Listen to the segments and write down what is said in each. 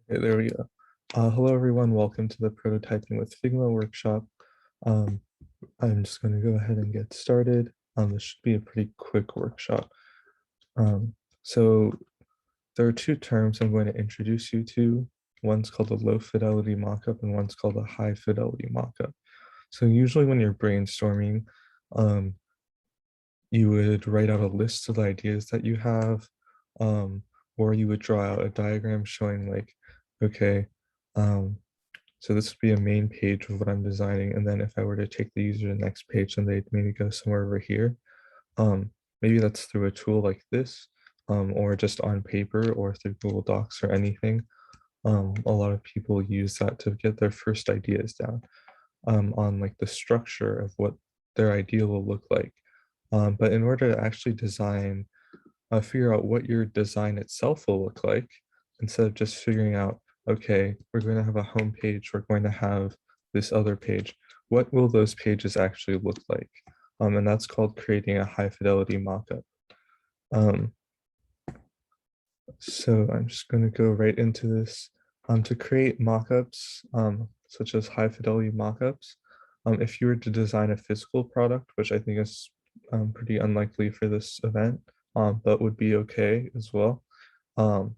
Okay, there we go. Hello, everyone. Welcome to the Prototyping with Figma workshop. Um, I'm just going to go ahead and get started. This should be a pretty quick workshop. Um, so there are two terms I'm going to introduce you to. One's called a low fidelity mockup and one's called a high fidelity mockup. So usually when you're brainstorming, um, you would write out a list of ideas that you have, um, or you would draw out a diagram showing like, okay, so this would be a main page of what I'm designing. And then if I were to take the user to the next page, then they'd maybe go somewhere over here. Maybe that's through a tool like this, or just on paper or through Google Docs or anything. A lot of people use that to get their first ideas down, on like the structure of what their idea will look like. But in order to actually design, figure out what your design itself will look like, instead of just figuring out, okay, we're going to have a home page, we're going to have this other page. What will those pages actually look like? And that's called creating a high fidelity mockup. Um, so I'm just going to go right into this. To create mockups, such as high fidelity mockups, if you were to design a physical product, which I think is pretty unlikely for this event, but would be okay as well. Um,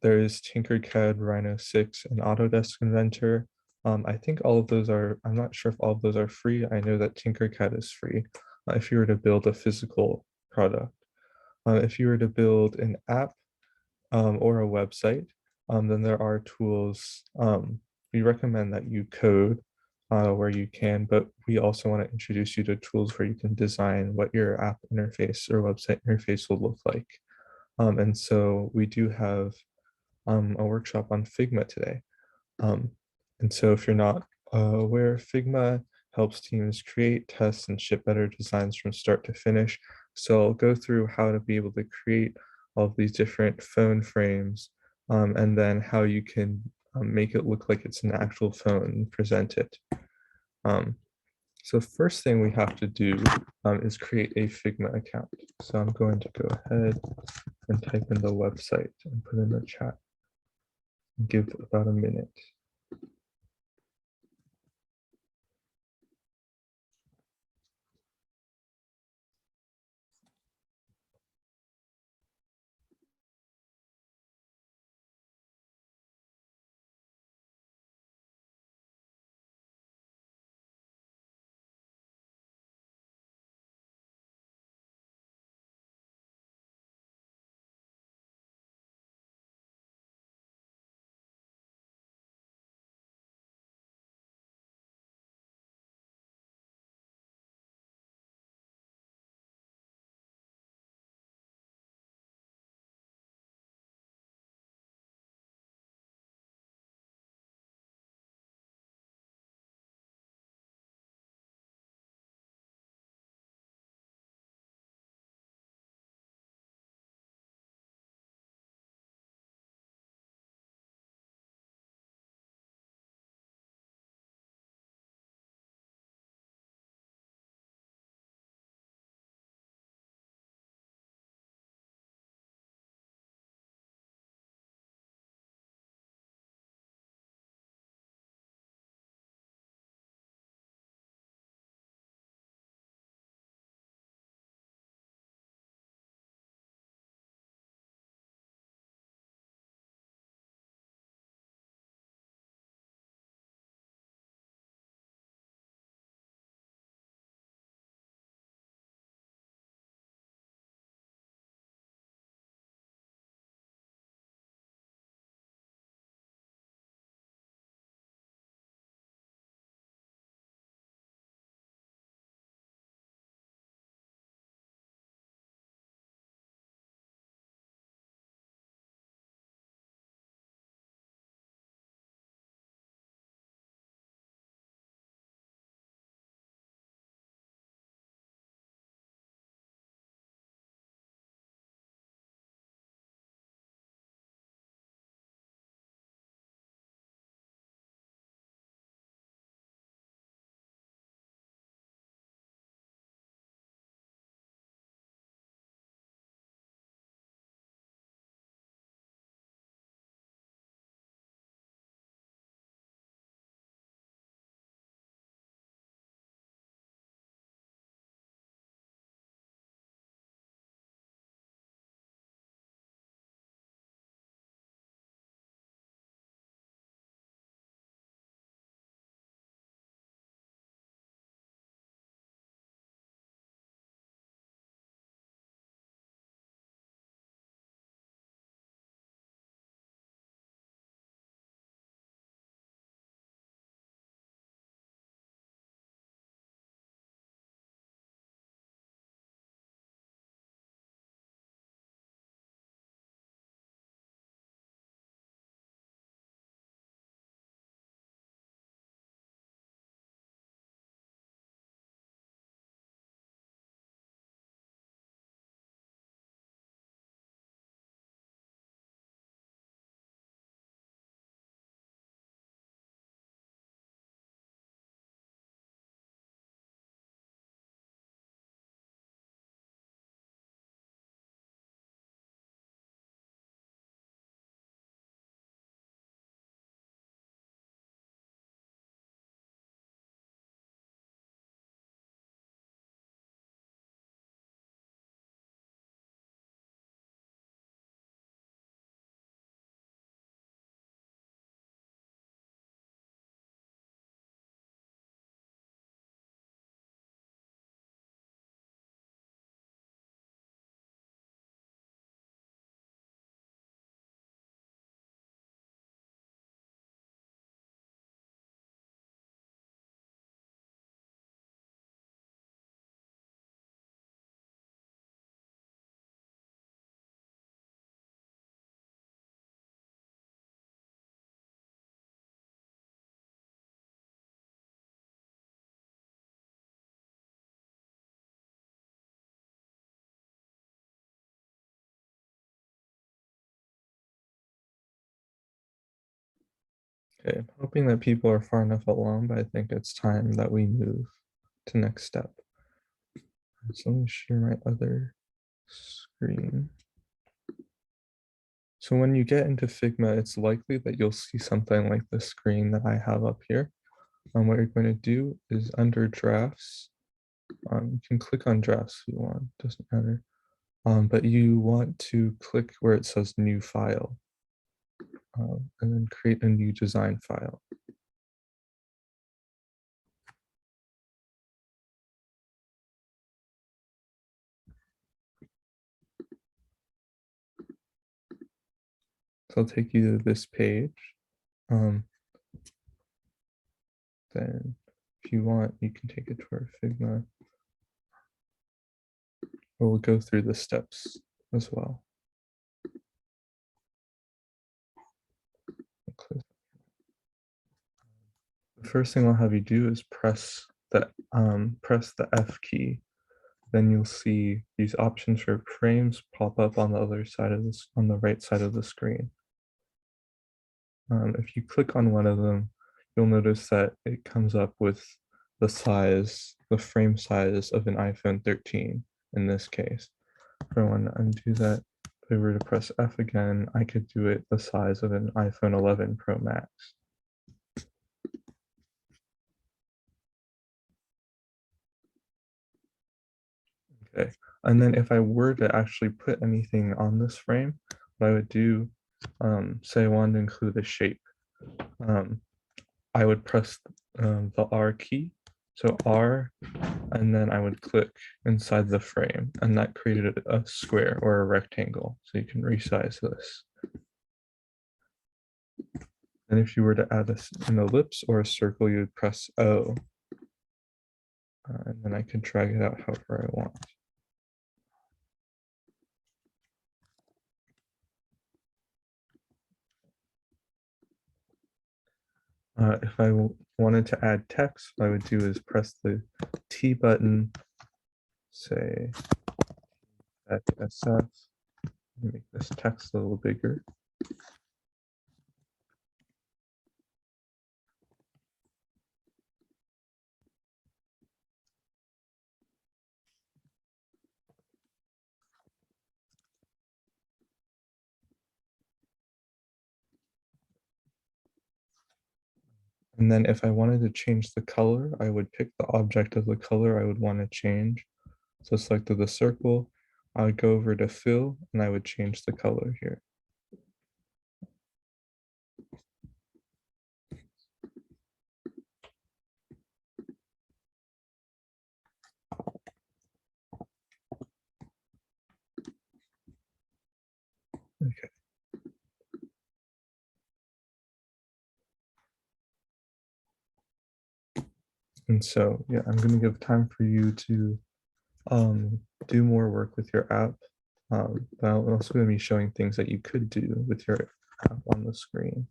there is Tinkercad, Rhino 6, and Autodesk Inventor. I think all of those are, I'm not sure if all of those are free. I know that Tinkercad is free if you were to build a physical product. If you were to build an app or a website, then there are tools. We recommend that you code where you can, but we also want to introduce you to tools where you can design what your app interface or website interface will look like. And so we do have a workshop on Figma today. Um, and so if you're not aware, Figma helps teams create, test, and ship better designs from start to finish. So I'll go through how to be able to create all of these different phone frames, and then how you can make it look like it's an actual phone and present it. Um, so first thing we have to do is create a Figma account. So I'm going to go ahead and type in the website and put in the chat. Give about a minute. Okay, I'm hoping that people are far enough along, but I think it's time that we move to next step. So let me share my other screen. So when you get into Figma, it's likely that you'll see something like the screen that I have up here. What you're going to do is under drafts, you can click on drafts if you want, doesn't matter. But you want to click where it says new file, and then create a new design file. So I'll take you to this page. Then if you want, you can take it to our Figma. We'll go through the steps as well. The first thing I'll have you do is press the F key. Then you'll see these options for frames pop up on the other side of this, on the right side of the screen. If you click on one of them, you'll notice that it comes up with the size, the frame size of an iPhone 13 in this case. If I want to undo that, if I were to press F again, I could do it the size of an iPhone 11 Pro Max. Okay, and then if I were to actually put anything on this frame, what I would do, say I wanted to include a shape, I would press the R key, so R, and then I would click inside the frame, and that created a square or a rectangle, so you can resize this. And if you were to add an ellipse or a circle, you would press O, and then I can drag it out however I want. If I wanted to add text, what I would do is press the T button, say SF, make this text a little bigger. And then if I wanted to change the color, I would pick the object of the color I would want to change. So selected the circle, I would go over to fill and I would change the color here. Okay. And so, yeah, I'm going to give time for you to do more work with your app. But I'm also going to be showing things that you could do with your app on the screen.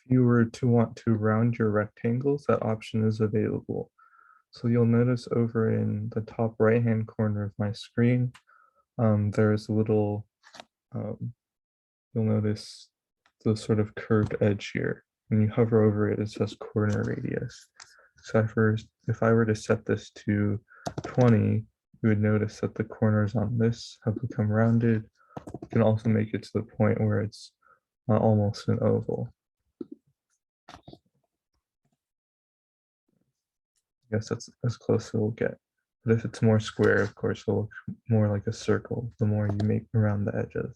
If you were to want to round your rectangles, that option is available. So you'll notice over in the top right-hand corner of my screen, there's a little, you'll notice the sort of curved edge here. When you hover over it, it says corner radius. So if I were to set this to 20, you would notice that the corners on this have become rounded. You can also make it to the point where it's almost an oval. I guess that's as close as it'll get. But if it's more square, of course, it'll look more like a circle the more you make around the edges.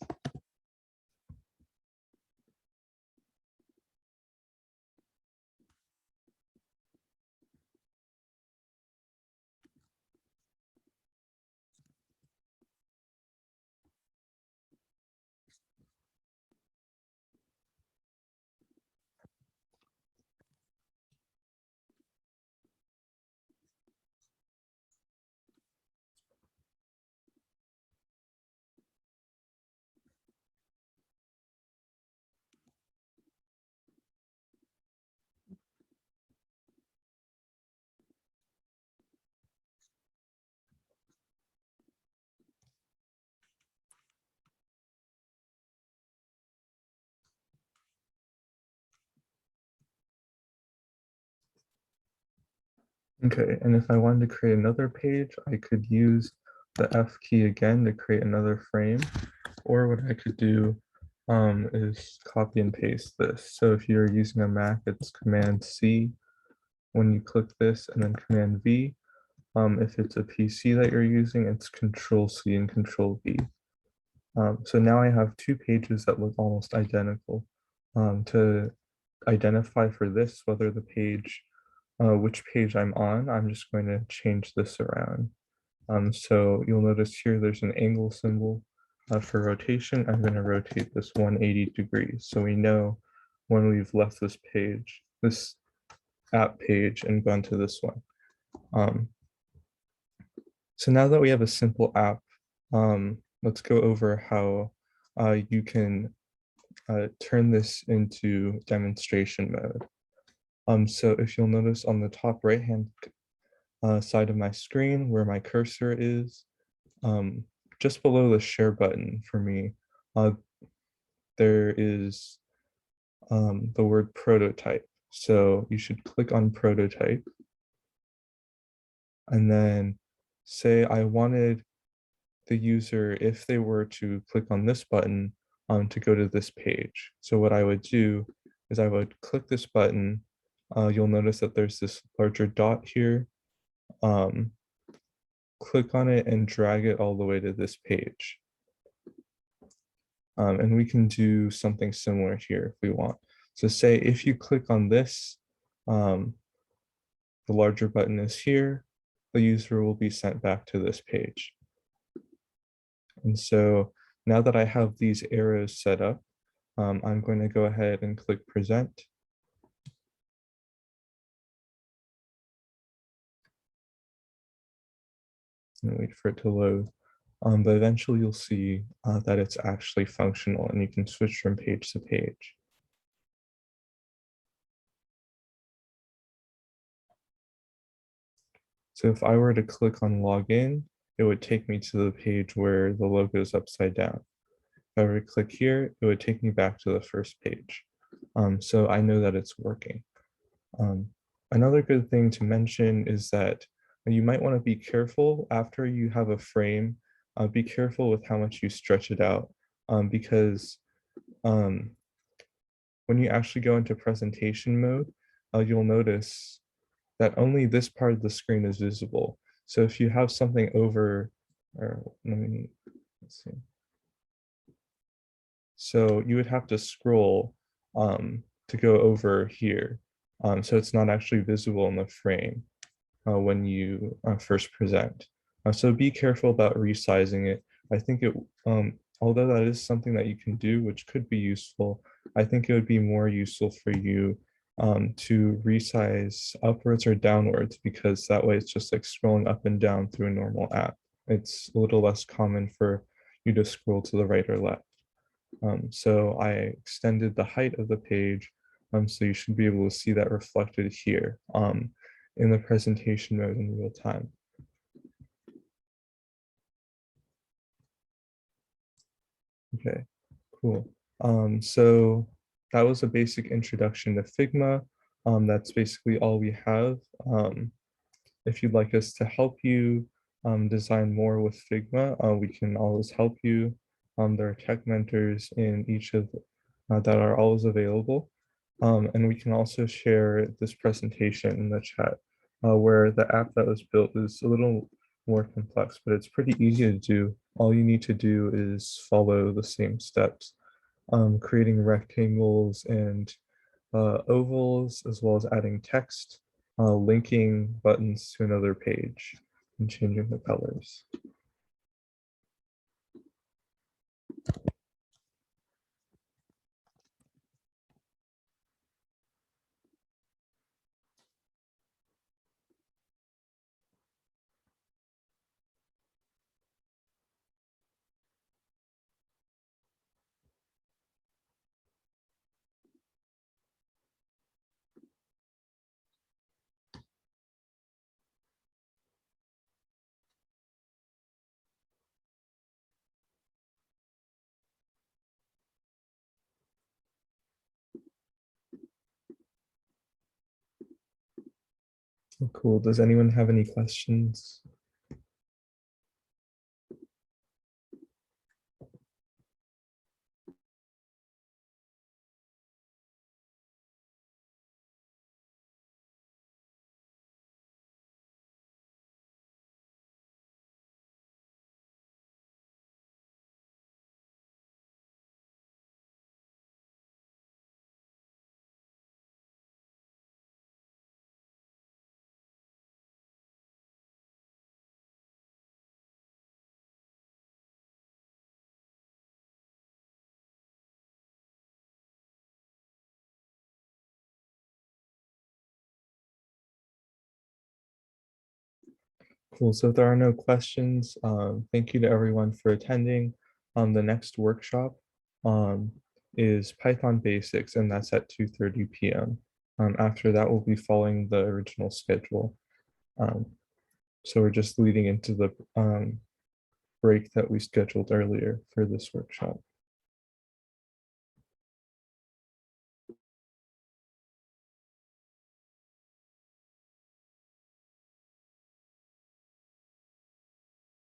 Okay, and if I wanted to create another page, I could use the F key again to create another frame. Or what I could do is copy and paste this. So if you're using a Mac, it's Command C when you click this, and then Command V. If it's a PC that you're using, it's Control C and Control V. So now I have two pages that look almost identical. To identify for this whether the page, which page I'm on, I'm just going to change this around. So you'll notice here there's an angle symbol. For rotation, I'm going to rotate this 180 degrees. So we know when we've left this page, this app page, and gone to this one. So now that we have a simple app, let's go over how you can turn this into demonstration mode. So if you'll notice on the top right hand side of my screen where my cursor is, just below the share button for me, there is the word prototype. So you should click on prototype and then say I wanted the user, if they were to click on this button, to go to this page. So what I would do is I would click this button. You'll notice that there's this larger dot here. Click on it and drag it all the way to this page. And we can do something similar here if we want. So say if you click on this, the larger button is here, the user will be sent back to this page. And so now that I have these arrows set up, I'm going to go ahead and click present. And wait for it to load. But eventually you'll see that it's actually functional and you can switch from page to page. So if I were to click on login, it would take me to the page where the logo is upside down. If I were to click here, it would take me back to the first page. So I know that it's working. Another good thing to mention is that you might want to be careful after you have a frame, be careful with how much you stretch it out, because when you actually go into presentation mode, you'll notice that only this part of the screen is visible. So if you have something over, or let's see. So you would have to scroll to go over here. So it's not actually visible in the frame when you first present. So be careful about resizing it. I think it, although that is something that you can do, which could be useful, I think it would be more useful for you to resize upwards or downwards, because that way it's just like scrolling up and down through a normal app. It's a little less common for you to scroll to the right or left. So I extended the height of the page, so you should be able to see that reflected here in the presentation mode in real time. Okay, cool. So that was a basic introduction to Figma. That's basically all we have. If you'd like us to help you design more with Figma, we can always help you. There are tech mentors in each of that are always available. And we can also share this presentation in the chat, where the app that was built is a little more complex, but it's pretty easy to do. All you need to do is follow the same steps, creating rectangles and ovals, as well as adding text, linking buttons to another page, and changing the colors. Cool. Does anyone have any questions? Cool. So if there are no questions, thank you to everyone for attending. The next workshop um, is Python Basics, and that's at 2:30 p.m. After that, we'll be following the original schedule. Um, so we're just leading into the break that we scheduled earlier for this workshop.